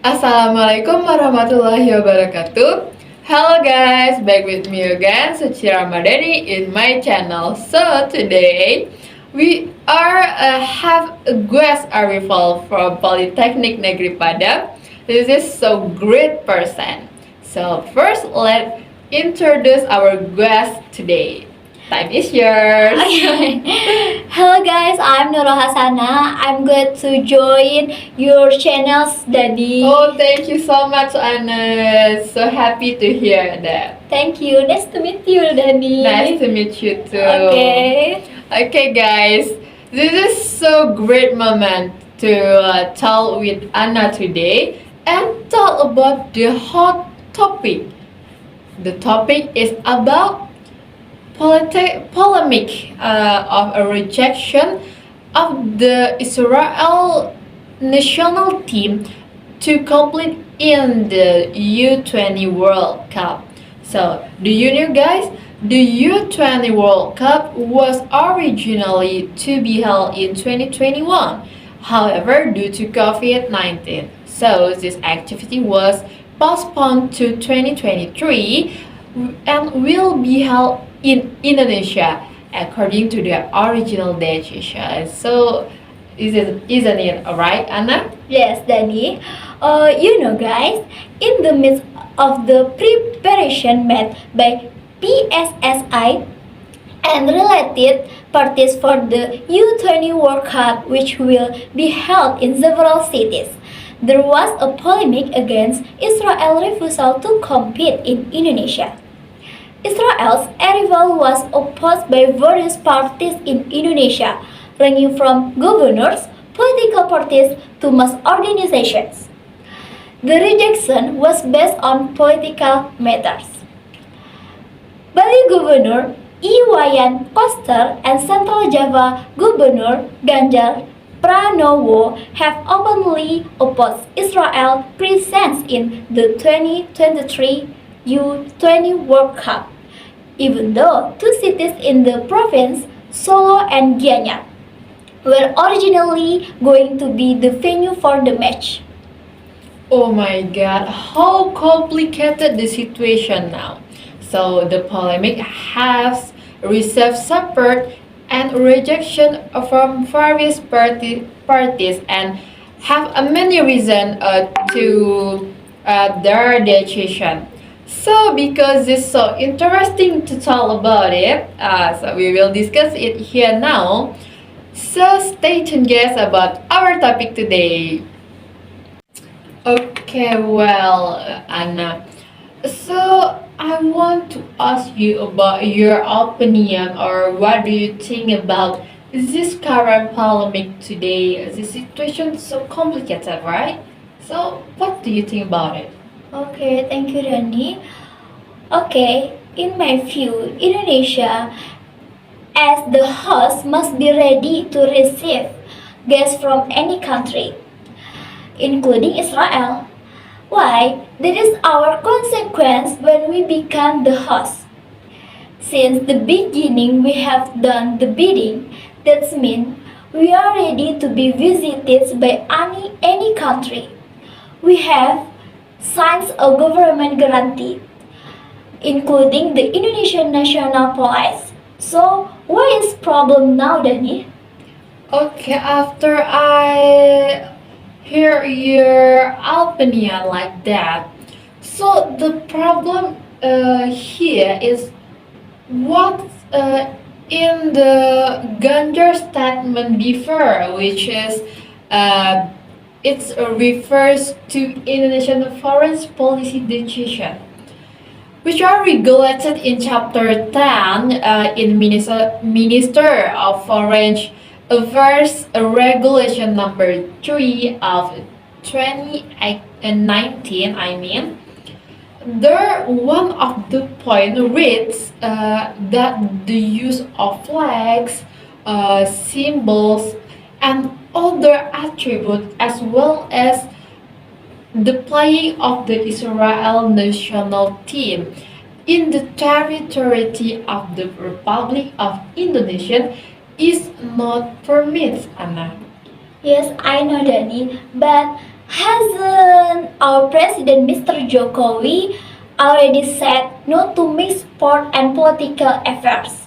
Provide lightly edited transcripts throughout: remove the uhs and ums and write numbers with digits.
Assalamualaikum warahmatullahi wabarakatuh. Hello guys, back with me again, Suci Ramadhani in my channel. So today we are have a guest arrival from Polytechnic Negeri Padang. This is so great person. So first let's introduce our guest today. Time is yours. Hello guys, I'm Nurul Hasanah. I'm glad to join your channels, Daddy. Oh, thank you so much, Anna. So happy to hear that. Thank you. Nice to meet you, Daddy. Nice to meet you too. Okay, guys. This is so great moment to talk with Anna today and talk about the hot topic. The topic is about polemic of a rejection of the Israel national team to compete in the U20 World Cup. So, do you know guys, the U20 World Cup was originally to be held in 2021. However, due to COVID-19, so this activity was postponed to 2023 and will be held in Indonesia according to the original decision. So, isn't it alright, Anna? Yes, Daddy. Guys, in the midst of the preparation made by PSSI and related parties for the U20 World Cup, which will be held in several cities, there was a polemic against Israel's refusal to compete in Indonesia. Israel's arrival was opposed by various parties in Indonesia, ranging from governors, political parties, to mass organizations. The rejection was based on political matters. Bali Governor Iwayan Koster and Central Java Governor Ganjar Pranowo have openly opposed Israel's presence in the 2023 U20 World Cup, even though two cities in the province, Solo and Gianyar, were originally going to be the venue for the match. Oh my god, how complicated the situation now. So the polemic has received support and rejection from various parties and have a many reasons to their decision. So because it's so interesting to talk about it, so we will discuss it here now. So stay tuned guys about our topic today. Okay, well, Anna. So I want to ask you about your opinion or what do you think about this current polemic today? The situation is so complicated, right? So what do you think about it? Okay, thank you, Danny. Okay, in my view, Indonesia as the host must be ready to receive guests from any country, including Israel. Why? That is our consequence when we become the host. Since the beginning, we have done the bidding. That means we are ready to be visited by any country. We have signed a government guarantee, including the Indonesian National Police. So, what is problem now, Danny? Okay, after I hear your opinion like that, so the problem here is what in the Ganjar statement before, which is it refers to Indonesian foreign policy decision, which are regulated in Chapter 10 in Minister of Foreign Affairs Regulation Number 3 of 2019. There one of the point reads that the use of flags, symbols, and other attributes as well as the playing of the Israel national team in the territory of the Republic of Indonesia is not permitted, Anna. Yes, I know, Danny, but Hasn't our president, Mr. Jokowi, already said no to mix sport and political affairs?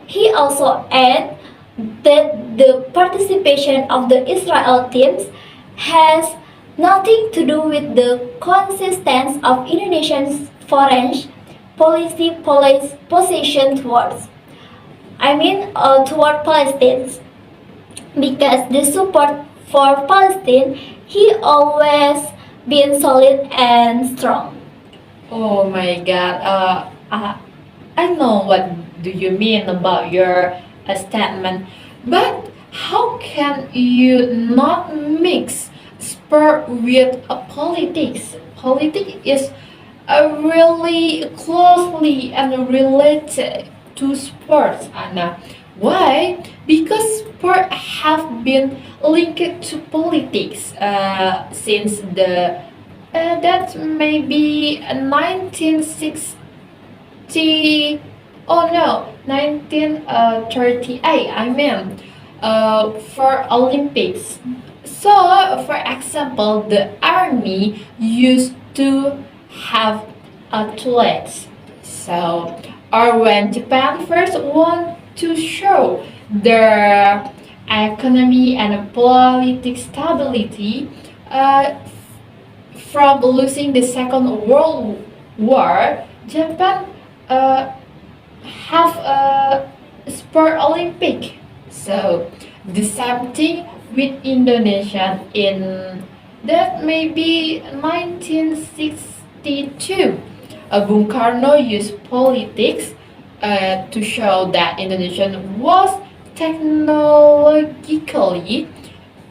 He also added that the participation of the Israel teams has nothing to do with the consistency of Indonesia's foreign policy position toward Palestine, because the support for Palestine he always been solid and strong. Oh my God. I know what do you mean about your statement, but how can you not mix sport with politics? Politics is really closely and related to sports, Anna. Why? Because sport have been linked to politics since the that may be 1960. Oh no, 1938. I mean, for Olympics. So, for example, the army used to have athletes. So, or when Japan first want to show their economy and political stability, from losing the Second World War, Japan have a sport Olympic. So the same thing with Indonesia in that maybe 1962. Bung Karno used politics to show that Indonesia was technologically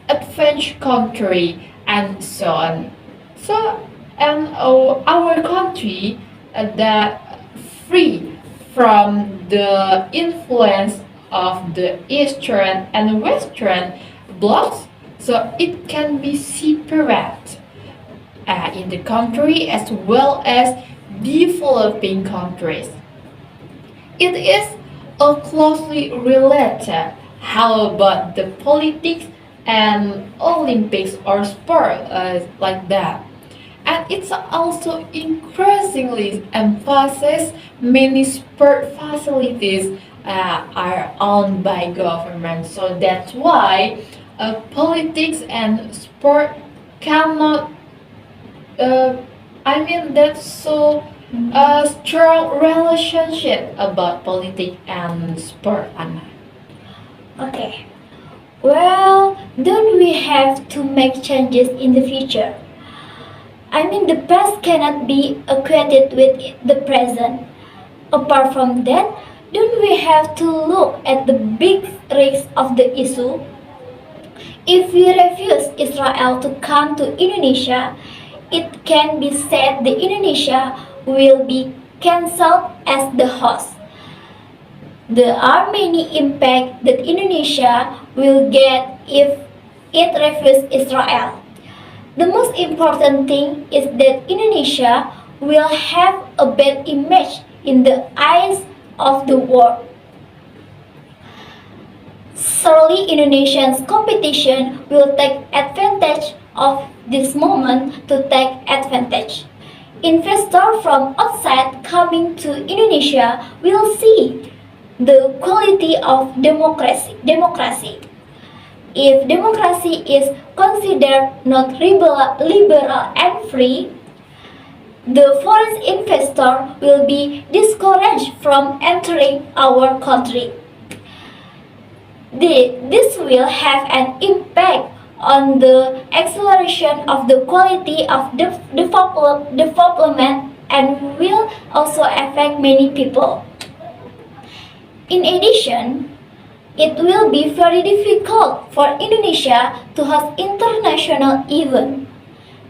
advanced country and so on. So, and our country that free from the influence of the Eastern and Western blocks, so it can be separate in the country as well as developing countries. It is closely related. How about the politics and Olympics or sport like that? And it's also increasingly emphasizes many sport facilities are owned by government. So that's why politics and sport cannot. That's so a strong relationship about politics and sport, Anna. Okay. Well, don't we have to make changes in the future? The past cannot be equated with the present. Apart from that, don't we have to look at the big risks of the issue? If we refuse Israel to come to Indonesia, it can be said that Indonesia will be cancelled as the host. There are many impacts that Indonesia will get if it refuses Israel. The most important thing is that Indonesia will have a bad image in the eyes of the world. Surely Indonesia's competition will take advantage of this moment to take advantage. Investors from outside coming to Indonesia will see the quality of democracy. If democracy is considered not liberal and free, the foreign investor will be discouraged from entering our country. This will have an impact on the acceleration of the quality of development and will also affect many people. In addition, it will be very difficult for Indonesia to host international events,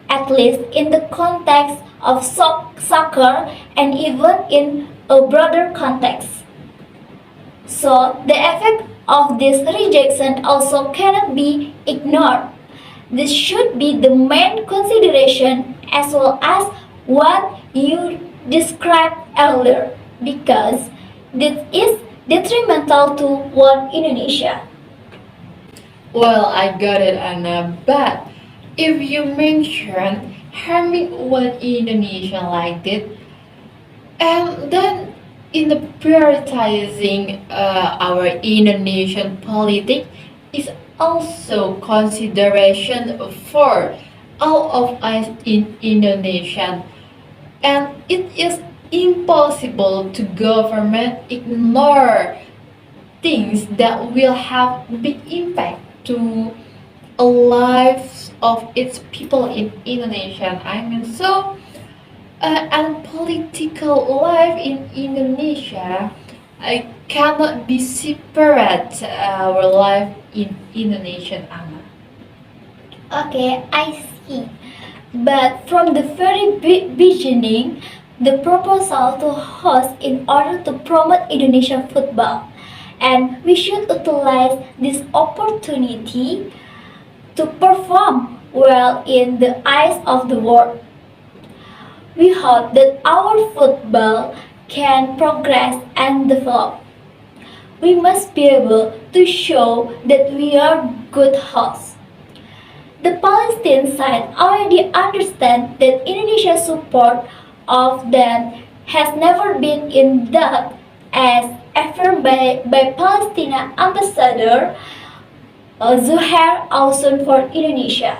at least in the context of soccer and even in a broader context. So the effect of this rejection also cannot be ignored. This should be the main consideration as well as what you described earlier, because this is detrimental to one Indonesia. Well, I got it, Anna. But if you mention harming one Indonesian like that, and then in the prioritizing our Indonesian politics is also consideration for all of us in Indonesia, and it is impossible to government ignore things that will have big impact to a lives of its people in Indonesia. I mean, so and political life in Indonesia cannot be separate our life in Indonesian, Anna. Okay, I see. But from the very beginning, the proposal to host in order to promote Indonesian football, and we should utilize this opportunity to perform well in the eyes of the world. We hope that our football can progress and develop. We must be able to show that we are good hosts. The Palestinian side already understands that Indonesia's support of them has never been in doubt, as affirmed by Palestinian Ambassador Zuhair Alsun for Indonesia.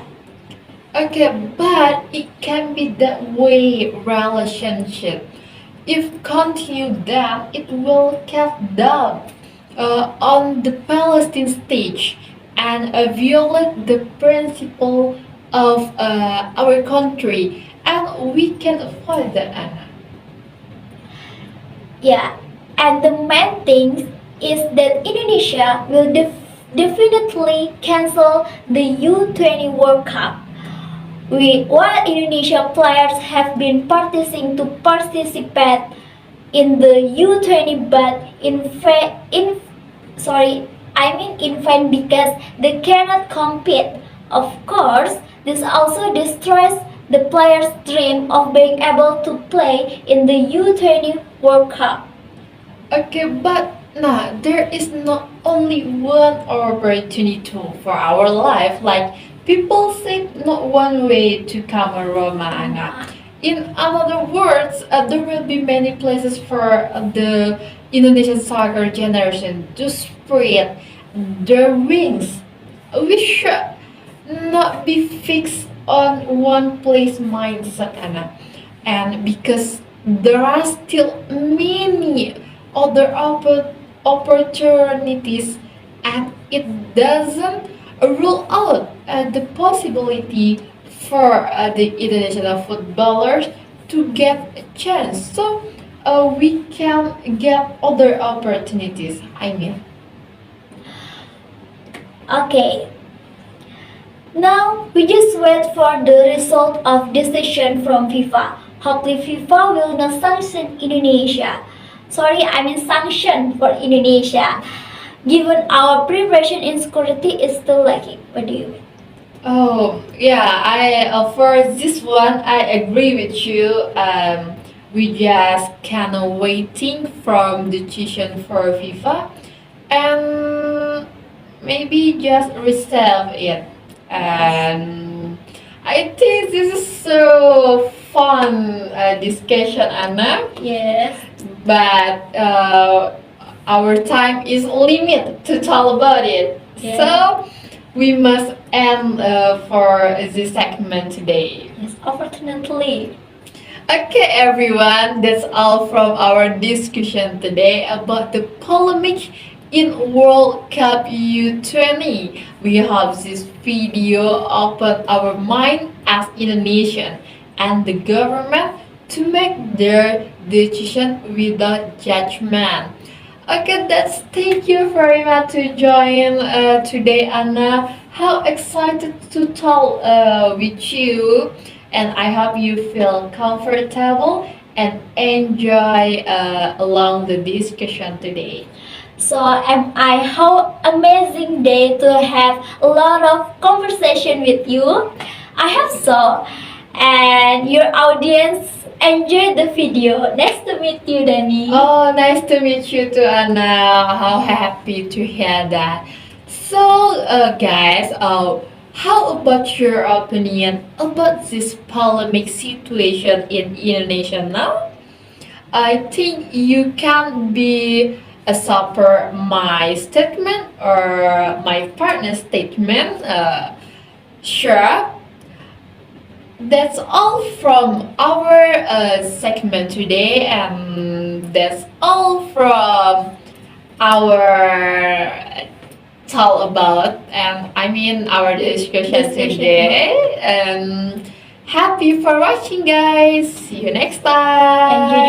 Okay, but it can be that way relationship. If continue that, it will cast doubt on the Palestine stage and violate the principle of our country, and we can avoid that, Anna. Yeah, and the main thing is that Indonesia will definitely cancel the U20 World Cup. While Indonesia players have been participating to participate in the U20, but in vain because they cannot compete. Of course, this also destroys the players' dream of being able to play in the U20 World Cup. Okay, but nah, there is not only one opportunity for our life. Like people say, not one way to come a Roma, Anna. In other words, there will be many places for the Indonesian soccer generation to spread their wings. We should not be fixed on one place mindset, Anna. And because there are still many other opportunities, and it doesn't rule out the possibility for the international footballers to get a chance. So we can get other opportunities. I mean. Okay, now we just wait for the result of decision from FIFA. Hopefully FIFA will not sanction Indonesia. Sorry, I mean sanction for Indonesia. Given our preparation in security is still lacking. What do you mean? Oh yeah, I for this one I agree with you. We just kind of waiting from decision for FIFA, and maybe just reserve it. And I think this is so fun discussion, Anna. Yes. But our time is limited to talk about it. Yeah. So we must end for this segment today. Yes, unfortunately. Okay, everyone, that's all from our discussion today about the polemic in World Cup U20. We hope this video opened our mind as Indonesian and the government to make their decision without judgment. Okay, that's thank you very much to join today, Anna. How excited to talk with you, and I hope you feel comfortable and enjoy along the discussion today. So am I how amazing day to have a lot of conversation with you. I hope so. And your audience enjoy the video. Nice to meet you, Danny. Oh, nice to meet you too, Anna. How happy to hear that. So, guys, How about your opinion about this polemic situation in Indonesia now? I think you can be a support my statement or my partner's statement. Sure, that's all from our segment today, and that's all from our talk about, and I mean our discussion today. And happy for watching, guys. See you next time. And you